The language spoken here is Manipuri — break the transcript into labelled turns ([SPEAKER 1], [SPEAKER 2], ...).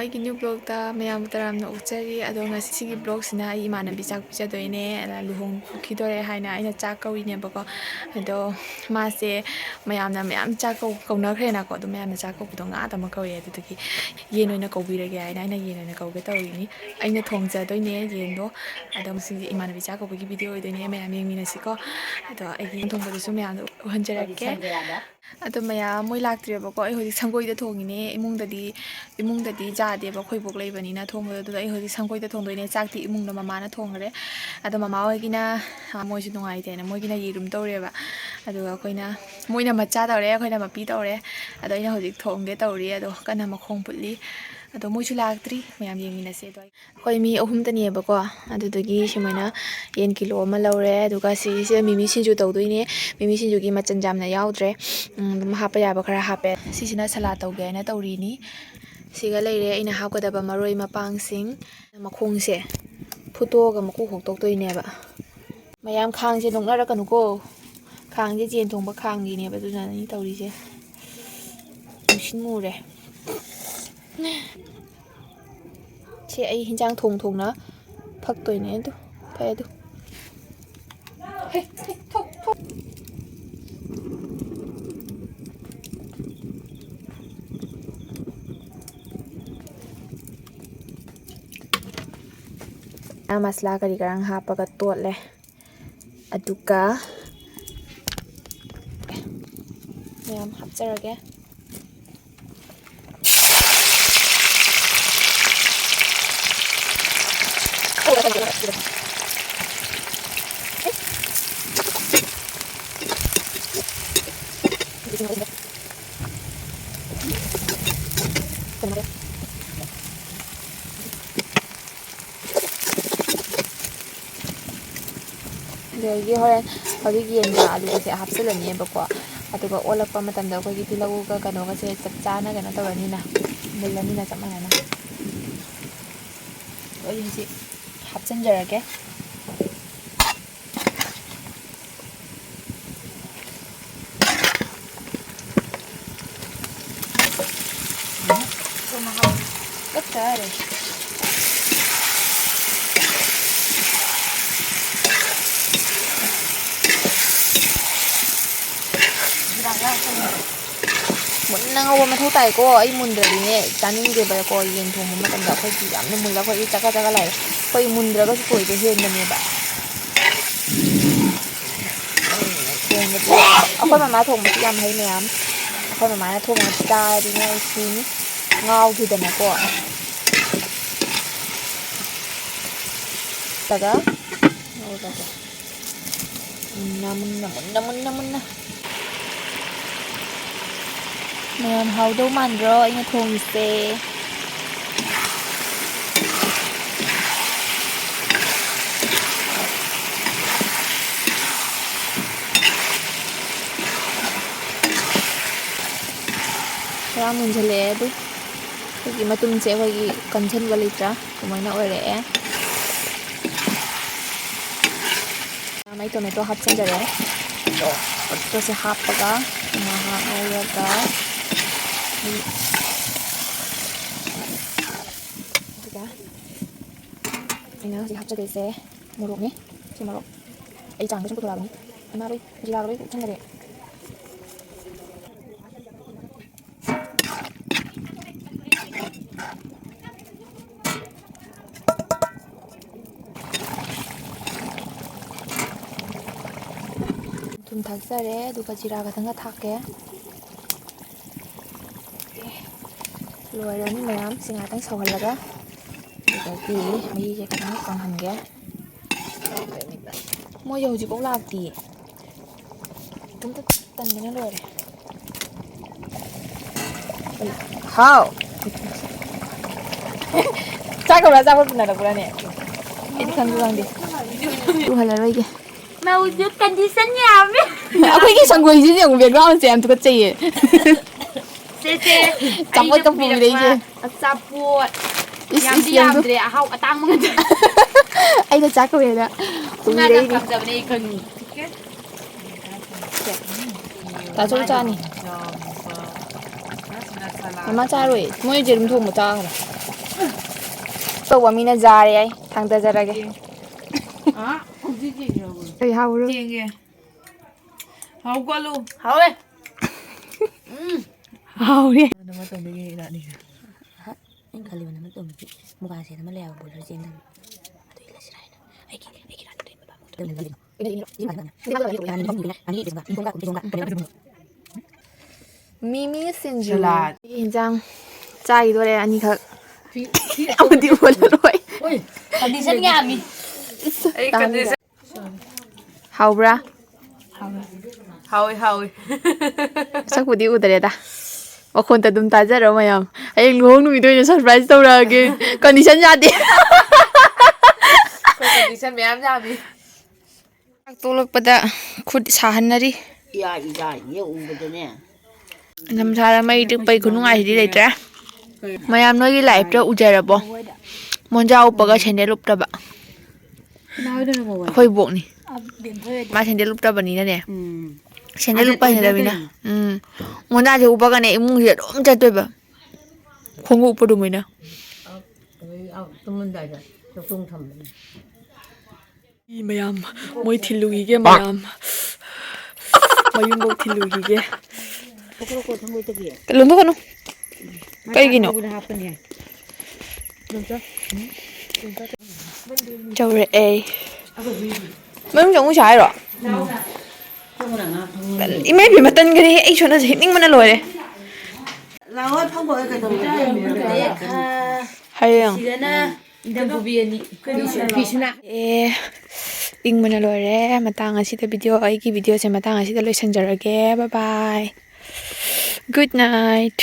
[SPEAKER 1] ꯑꯩꯒꯤ ꯅ꯭ꯌꯨ ꯕ꯭ꯂꯣꯛꯇ ꯃꯌꯥꯝ ꯇꯔꯥꯝꯅ ꯑꯣꯛꯆꯔꯤ ꯑꯗꯣ ꯉꯁꯤꯒꯤ ꯕ꯭ꯂꯣꯛꯁꯤꯅ ꯑꯩ ꯏꯃꯥꯟꯅꯕꯤ ꯆꯥꯛ ꯄꯤꯖꯗꯣꯏꯅꯦ ꯑꯗ ꯂꯨꯍꯣꯡꯈꯤꯗꯣꯔꯦ ꯍꯥꯏꯅ ꯑꯩꯅ ꯆꯥꯛ ꯀꯧꯔꯤꯅꯦꯕꯀꯣ ꯑꯗꯣ ꯃꯥꯁꯦ ꯃꯌꯥꯝꯅ ꯃꯌꯥꯝ ꯆꯥꯛ ꯀꯧꯅꯈ꯭ꯔꯦꯅꯀꯣ ꯑꯗꯣ ꯃꯌꯥꯝꯅ ꯆꯥꯛ ꯀꯧꯕꯗꯣ ꯉꯥꯛꯇ ꯑꯃ ꯀꯧꯏ ꯑꯗꯨꯗꯒꯤ ꯌꯦꯟ ꯑꯣꯏꯅ ꯀꯧꯕꯤꯔꯒꯦ ꯍꯥꯏꯅ ꯑꯩꯅ ꯌꯦꯟ ꯑꯣꯏꯅ ꯀꯧꯒꯦ ꯇꯧꯔꯤꯅꯤ ꯑꯩꯅ ꯊꯣꯡꯖꯗꯣꯏꯅꯦ ꯌꯦꯟꯗꯣ ꯑꯗꯣ ꯃꯁꯤꯁꯦ ꯏꯃꯥꯟꯅꯕꯤ ꯆꯥꯛ ꯀꯧꯕꯒꯤ ꯚꯤꯗꯤꯑꯣ ꯑꯣꯏꯗꯣꯏꯅꯦ ꯃꯌꯥꯝ ꯌꯦꯡꯃꯤꯟꯅꯁꯤꯀꯣ ꯑꯗꯣ ꯑꯩꯒꯤ ꯌꯦꯟ ꯊꯣꯡꯕꯗꯨꯁꯨ ꯃꯌꯥꯝꯗ ꯎꯍꯟꯖꯔꯛꯀꯦ ꯑꯗꯣ ꯃꯌꯥꯝ ꯃꯣꯏ ꯂꯥꯛꯇ꯭ꯔꯦꯕꯀꯣ ꯑꯩ ꯍꯧꯖꯤꯛ ꯁꯪꯒꯣꯏꯗ ꯊꯣꯡꯉꯤꯅꯦ ꯏꯃꯨꯡꯗꯗꯤ ꯆꯥꯗꯦꯕ ꯑꯩꯈꯣꯏꯕꯣꯛ ꯂꯩꯕꯅꯤꯅ ꯊꯣꯡꯕꯗꯣ ꯑꯗꯨꯗ ꯑꯩ ꯍꯧꯖꯤꯛ ꯁꯪꯒꯣꯏꯗ ꯊꯣꯡꯗꯣꯏꯅꯦ ꯆꯥꯛꯇꯤ ꯏꯃꯨꯡꯗ ꯃꯃꯥꯅ ꯊꯣꯡꯈ꯭ꯔꯦ ꯑꯗꯣ ꯃꯃꯥ ꯍꯣꯏꯒꯤꯅ ꯃꯣꯏꯁꯨ ꯅꯨꯡꯉꯥꯏꯇꯦꯅ ꯃꯣꯏꯒꯤꯅ ꯌꯦꯔꯨꯝ ꯇꯧꯔꯦꯕ ꯑꯗꯨꯒ ꯃꯣꯏꯅ ꯃꯆꯥ ꯇꯧꯔꯦ ꯑꯩꯈꯣꯏꯅ ꯃꯄꯤ ꯇꯧꯔꯦ ꯑꯗꯣ ꯑꯩꯅ ꯍꯧꯖꯤꯛ ꯊꯣꯡꯒꯦ ꯇꯧꯔꯤ ꯑꯗꯣ ꯀꯟꯅ ꯃꯈꯣꯡ ꯄꯨꯠꯂꯤ ꯑꯗꯣ ꯃꯣꯏꯁꯨ ꯂꯥꯛꯇ꯭ꯔꯤ ꯃꯌꯥꯝ ꯌꯦꯡꯃꯤꯟꯅꯁꯦ ꯑꯗꯣ ꯑꯩꯈꯣꯏ ꯃꯤ ꯑꯍꯨꯝꯇꯅꯦꯕꯀꯣ ꯑꯗꯨꯗꯒꯤ ꯁꯨꯃꯥꯏꯅ ꯌꯦꯟ ꯀꯤꯂꯣ ꯑꯃ ꯂꯧꯔꯦ ꯑꯗꯨꯒ ꯁꯤꯁꯦ ꯃꯤꯃꯤ ꯁꯤꯡꯖꯨ ꯇꯧꯗꯣꯏꯅꯦ ꯃꯤꯃꯤ ꯁꯤꯡꯖꯨꯒꯤ ꯃꯆꯜ ꯌꯥꯝꯅ ꯌꯥꯎꯗ꯭ꯔꯦ ꯑꯗꯨꯝ ꯍꯥꯞꯄ ꯌꯥꯕ ꯈꯔ ꯍꯥꯞꯄꯦ ꯁꯤꯁꯤꯅ ꯁꯂꯥꯠ ꯇꯧꯒꯦ ꯍꯥꯏꯅ ꯇꯧꯔꯤꯅꯤ ꯁꯤꯒ ꯂꯩꯔꯦ ꯑꯩꯅ ꯍꯥꯞꯀꯗꯕ ꯃꯔꯣꯏ ꯃꯄꯥꯡꯁꯤꯡ ꯃꯈꯣꯡꯁꯦ ꯐꯨꯠꯇꯣꯛꯑꯒ ꯃꯀꯨ ꯈꯣꯛꯇꯣꯛꯇꯣꯏꯅꯦꯕ ꯃꯌꯥꯝ ꯈꯥꯡꯁꯦ ꯅꯣꯛꯅꯔꯛꯀꯅꯨꯀꯣ ꯈꯥꯡꯁꯦ ꯆꯦꯟ ꯊꯣꯡꯕ ꯈꯥꯡꯒꯤꯅꯦꯕ ꯑꯗꯨꯅꯅꯤ ꯇꯧꯔꯤꯁꯦ ꯃꯨꯁꯤꯟ ꯃꯨꯔꯦ ꯁꯤ ꯑꯩ ꯍꯤꯟꯖꯥꯡ ꯊꯣꯡꯅ ꯐꯛꯇꯣꯏꯅꯦ ꯑꯗꯨ ꯐꯩ ꯑꯗꯨ ꯃꯁꯂꯥ ꯀꯔꯤ ꯀꯔꯥꯡ ꯍꯥꯞꯄꯒ ꯇꯣꯠꯂꯦ ꯑꯗꯨꯒ ꯃꯌꯥꯝ ꯍꯥꯞꯆꯔꯒꯦ ꯑꯗꯒꯤ ꯍꯣꯔꯦꯟ ꯍꯧꯖꯤꯛ ꯌꯦꯟꯒ ꯑꯂꯨꯒꯁꯦ ꯍꯥꯞꯆꯤꯜꯂꯅꯤꯕꯀꯣ ꯑꯗꯨꯒ ꯑꯣꯜꯂꯛꯄ ꯃꯇꯝꯗ ꯑꯩꯈꯣꯏꯒꯤ ꯇꯤꯜꯍꯧꯒ ꯀꯩꯅꯣꯒꯁꯦ ꯆꯞ ꯆꯥꯅ ꯀꯩꯅꯣ ꯇꯧꯔꯅꯤꯅ ꯃꯨꯜꯂꯅꯤꯅ ꯆꯞ ꯃꯥꯟꯅꯅ ꯑꯩ ꯍꯧꯖꯤꯛ ꯍꯥꯞꯆꯤꯟꯖꯔꯒꯦ ꯀꯠꯇꯔꯦ ꯃꯨꯟꯅ ꯉꯧꯕ ꯃꯊꯧ ꯇꯥꯏꯀꯣ ꯑꯩ ꯃꯨꯟꯗ꯭ꯔꯗꯤꯅꯦ ꯆꯥꯅꯤꯡꯗꯦꯕꯀꯣ ꯌꯦꯟ ꯊꯣꯡꯕ ꯃꯇꯝꯗ ꯑꯩꯈꯣꯏꯗꯤ ꯌꯥꯝꯅ ꯃꯨꯜꯂ ꯑꯩꯈꯣꯏꯗꯤ ꯆꯀ ꯆꯀ ꯂꯥꯛꯑꯦ ꯑꯩꯈꯣꯏ ꯃꯨꯟꯗ꯭ꯔꯒꯁꯨ ꯊꯣꯏꯕ ꯍꯦꯟꯕꯅꯦꯕ ꯑꯩꯈꯣꯏ ꯃꯃꯥ ꯊꯣꯡꯕꯁꯨ ꯌꯥꯝ ꯍꯩ ꯃꯌꯥꯝ ꯑꯩꯈꯣꯏ ꯃꯃꯥꯅ ꯊꯣꯡꯉ ꯆꯥꯔꯗꯤꯅꯦ ꯑꯩ ꯁꯤꯅꯤ ꯉꯥꯎꯈꯤꯗꯅꯀꯣ ꯃꯨꯟꯅ ꯃꯌꯥꯝ ꯍꯥꯎꯗꯧ ꯃꯥꯟꯗ꯭ꯔꯣ ꯑꯩꯅ ꯊꯣꯡꯉꯤꯁꯦ ꯈꯔ ꯃꯨꯟꯓꯜꯂꯛꯑꯦ ꯑꯗꯨ ꯑꯩꯈꯣꯏꯒꯤ ꯃꯇꯨꯝꯁꯦ ꯑꯩꯈꯣꯏꯒꯤ ꯀꯟꯁꯤꯟꯕ ꯂꯩꯇ꯭ꯔꯥ ꯑꯗꯨꯃꯥꯏꯅ ꯑꯣꯏꯔꯛꯑꯦ ꯑꯩ ꯇꯣꯃꯦꯇꯣ ꯍꯥꯞꯆꯤꯟꯖꯔꯦ ꯇꯣꯃꯦꯇꯣꯁꯦ ꯍꯥꯞꯄꯒ ꯉꯥꯏꯍꯥꯛ ꯉꯧꯔꯒ ꯑꯗꯨꯒ ꯑꯩꯅ ꯍꯧꯖꯤꯛ ꯍꯥꯞꯆꯗꯣꯏꯁꯦ ꯃꯣꯔꯣꯛꯅꯤ ꯁꯤ ꯃꯣꯔꯣꯛ ꯑꯩ ꯆꯥꯡꯗ ꯁꯨꯝ ꯄꯨꯊꯣꯔꯛꯑꯕꯅꯤ ꯏꯃꯥ ꯖꯤꯔꯥ ꯂꯣꯏ ꯎꯞꯁꯟꯈꯔꯦ ꯊꯨꯝ ꯊꯥꯛꯆꯔꯦ ꯑꯗꯨꯒ ꯖꯤꯔꯥ ꯈꯛꯇꯪꯒ ꯊꯥꯛꯀꯦ ꯂꯣꯏꯔꯅꯤ ꯃꯌꯥꯝ ꯁꯤ ꯉꯥꯛꯇꯪ ꯁꯧꯍꯜꯂꯒ ꯑꯗꯨꯗꯒꯤ ꯃꯍꯤꯁꯦ ꯈꯤꯇꯪ ꯀꯪꯍꯟꯒꯦ ꯃꯣꯏꯁꯦ ꯍꯧꯖꯤꯛꯐꯥꯎ ꯂꯥꯛꯇꯤꯌꯦ ꯏꯇꯣꯝꯇ ꯇꯟꯕꯅ ꯂꯣꯏꯔꯦ ꯍꯥꯎ ꯆꯥꯛ ꯀꯧꯔ ꯑꯆꯥꯄꯣꯠ ꯄꯨꯅꯔꯛꯄ꯭ꯔꯅꯦ ꯑꯩꯗꯤ ꯈꯪꯁꯨ ꯈꯪꯗꯦ ꯄꯨꯍꯜꯂꯔꯣꯏꯒꯦ
[SPEAKER 2] ꯃꯧꯖꯨ ꯀꯟꯗꯤꯁꯟ ꯌꯥꯝꯃꯦ
[SPEAKER 1] ꯑꯩꯈꯣꯏꯒꯤ ꯁꯪꯒꯣꯏꯁꯤꯗꯤ ꯌꯦꯡꯉꯨ ꯕꯦꯛꯒ꯭ꯔꯥꯎꯟꯁꯦ ꯌꯥꯝ ꯇꯨꯀꯠꯆꯩꯌꯦ
[SPEAKER 2] ꯁꯦꯁꯦ ꯑꯩꯅ
[SPEAKER 1] ꯑꯆꯥꯄꯣꯠꯀ
[SPEAKER 2] ꯄꯨꯕꯤꯔꯛꯄ
[SPEAKER 1] ꯄꯨꯕꯤꯔꯛꯏꯁꯦ
[SPEAKER 2] ꯑꯆꯥꯄꯣꯠ
[SPEAKER 1] ꯏꯁ
[SPEAKER 2] ꯌꯥꯝꯗꯤ
[SPEAKER 1] ꯏꯁ ꯌꯦꯡꯉꯨ
[SPEAKER 2] ꯌꯥꯝꯗ꯭ꯔꯦ ꯑꯍꯥꯎ ꯑꯇꯥꯡꯕ ꯉꯥꯛꯇ
[SPEAKER 1] ꯑꯩꯅ ꯆꯥꯛ ꯀꯧꯋꯦꯅ
[SPEAKER 2] ꯁꯨꯡꯌꯥꯝ
[SPEAKER 1] ꯄꯨꯕꯤꯔꯛꯏꯅꯤ
[SPEAKER 2] ꯄꯥꯝꯖꯕꯅꯦ ꯑꯩ ꯈꯪꯉꯤ
[SPEAKER 1] ꯇꯥꯆꯧ ꯆꯥꯅꯤ ꯃꯃꯥ ꯆꯥꯔꯣꯏ ꯃꯣꯏ ꯌꯦꯔꯨꯝ ꯊꯣꯡꯕ ꯆꯥꯈ꯭ꯔꯦ ꯇꯧꯕ ꯃꯤꯅ ꯖꯥꯔꯦ ꯑꯩ ꯊꯥꯡꯗꯖꯔꯒꯦ ꯑꯩ ꯍꯥꯎꯔꯣ
[SPEAKER 2] ꯍꯥꯎꯋꯦ
[SPEAKER 1] ꯍꯥꯎꯔꯦ
[SPEAKER 3] ꯑꯩꯅ ꯈꯜꯂꯤꯕ ꯅꯃ ꯇꯣꯝꯕꯤ ꯃꯨꯒꯥ ꯁꯦꯠ ꯑꯃ ꯂꯩꯌꯦꯕ ꯕꯣꯏꯂꯔ ꯆꯦꯟꯗꯕꯤ ꯑꯗꯨ ꯏꯜꯂꯁꯤꯔꯥ ꯍꯥꯏꯅ
[SPEAKER 1] ꯃꯤꯃꯤ ꯁꯤꯡꯖꯨ ꯌꯦꯟꯖꯥꯡ ꯆꯥꯈꯤꯗꯣꯔꯦ ꯑꯅꯤꯈꯛ ꯑꯃꯗꯤ ꯑꯣꯜꯂꯔꯣꯏ
[SPEAKER 2] ꯀꯟꯗꯤꯁꯟ ꯌꯥꯝꯃꯤ
[SPEAKER 1] ꯍꯥꯎꯕ꯭ꯔꯥ
[SPEAKER 2] ꯍꯥꯎꯋꯤ
[SPEAKER 1] ꯁꯛꯄꯨꯗꯤ ꯎꯗꯔꯦꯗ ꯃꯈꯣꯟꯇ ꯑꯗꯨꯝ ꯇꯥꯖꯔꯣ ꯃꯌꯥꯝ ꯍꯌꯦꯡ ꯂꯨꯍꯣꯡ ꯅꯨꯃꯤꯠꯇ ꯑꯣꯏꯅ ꯁꯔꯄ꯭ꯔꯥꯏꯖ ꯇꯧꯔꯛꯑꯒꯦ ꯀꯟꯗꯤꯁꯟ ꯌꯥꯗꯦ
[SPEAKER 2] ꯀꯟꯗꯤꯁꯟ ꯃꯌꯥꯝ ꯌꯥꯝꯃꯤ
[SPEAKER 1] ꯆꯥꯛ ꯇꯣꯛꯂꯛꯄꯗ ꯈꯨꯠ ꯁꯥꯍꯟꯅꯔꯤ
[SPEAKER 3] ꯌꯥꯏꯌꯦ ꯎꯕꯗꯅꯦ
[SPEAKER 1] ꯅꯝꯊꯥꯔ ꯃꯩ ꯇꯤꯛꯄꯩ ꯈꯨꯅꯨꯡꯉꯥꯏꯁꯤꯗꯤ ꯂꯩꯇ꯭ꯔꯦ ꯃꯌꯥꯝ ꯅꯣꯏꯒꯤ ꯂꯥꯏꯐꯇ ꯎꯖꯔꯕꯣ ꯃꯣꯟꯖꯥ ꯎꯞꯄꯒ ꯁꯦꯟꯗꯦꯜ ꯎꯞꯇꯕ ꯑꯩꯈꯣꯏ ꯕꯣꯛꯅꯤ ꯃꯥ ꯁꯦꯟꯗꯦꯜ ꯎꯞꯇꯕꯅꯤꯅꯅꯦ ꯁꯦꯟꯗꯦꯜ ꯎꯞꯄ ꯍꯩꯅꯗꯕꯅꯤꯅ ꯃꯣꯟꯖꯥꯁꯦ ꯎꯞꯄꯒꯅꯦ ꯏꯃꯨꯡꯁꯦ ꯑꯗꯨꯝ ꯆꯠꯇꯣꯏꯕ ꯈꯣꯡꯎꯞ ꯎꯞꯄꯗꯨꯃꯥꯏꯅ
[SPEAKER 3] ꯇꯨꯝꯃꯝꯗꯥꯏꯗ ꯆꯧꯊꯣꯡ ꯊꯝꯕꯅꯤ
[SPEAKER 1] ꯃꯌꯥꯝ ꯃꯣꯏ ꯊꯤꯜꯂꯨꯈꯤꯒꯦ ꯃꯌꯥꯝ ꯃꯌꯨꯝꯕꯣꯛ ꯊꯤꯜꯂꯨꯈꯤꯒꯦ ꯂꯣꯟꯊꯣꯛꯀꯅꯨ ꯀꯩꯒꯤꯅꯣ ꯆꯧꯔꯛꯑꯦ ꯃꯅꯨꯡ ꯆꯪꯉꯨꯁꯦ ꯍꯥꯏꯔꯣ ꯏꯃꯥ ꯏꯕꯦꯝꯃ ꯇꯟꯒꯔꯦ ꯑꯩ ꯁꯣꯟꯗꯁꯨ ꯍꯤꯞꯅꯤꯡꯕꯅ ꯂꯣꯏꯔꯦ ꯍꯌꯦꯡ ꯏꯪꯕꯅ ꯂꯣꯏꯔꯦ ꯃꯇꯥꯡ ꯑꯁꯤꯗ ꯑꯩꯒꯤ ꯚꯤꯗꯤꯑꯣꯁꯦ ꯃꯇꯥꯡ ꯑꯁꯤꯗ ꯂꯣꯏꯁꯤꯟꯖꯔꯒꯦ ꯕꯥꯏ ꯕꯥꯏ ꯒꯨꯗ ꯅꯥꯏꯠ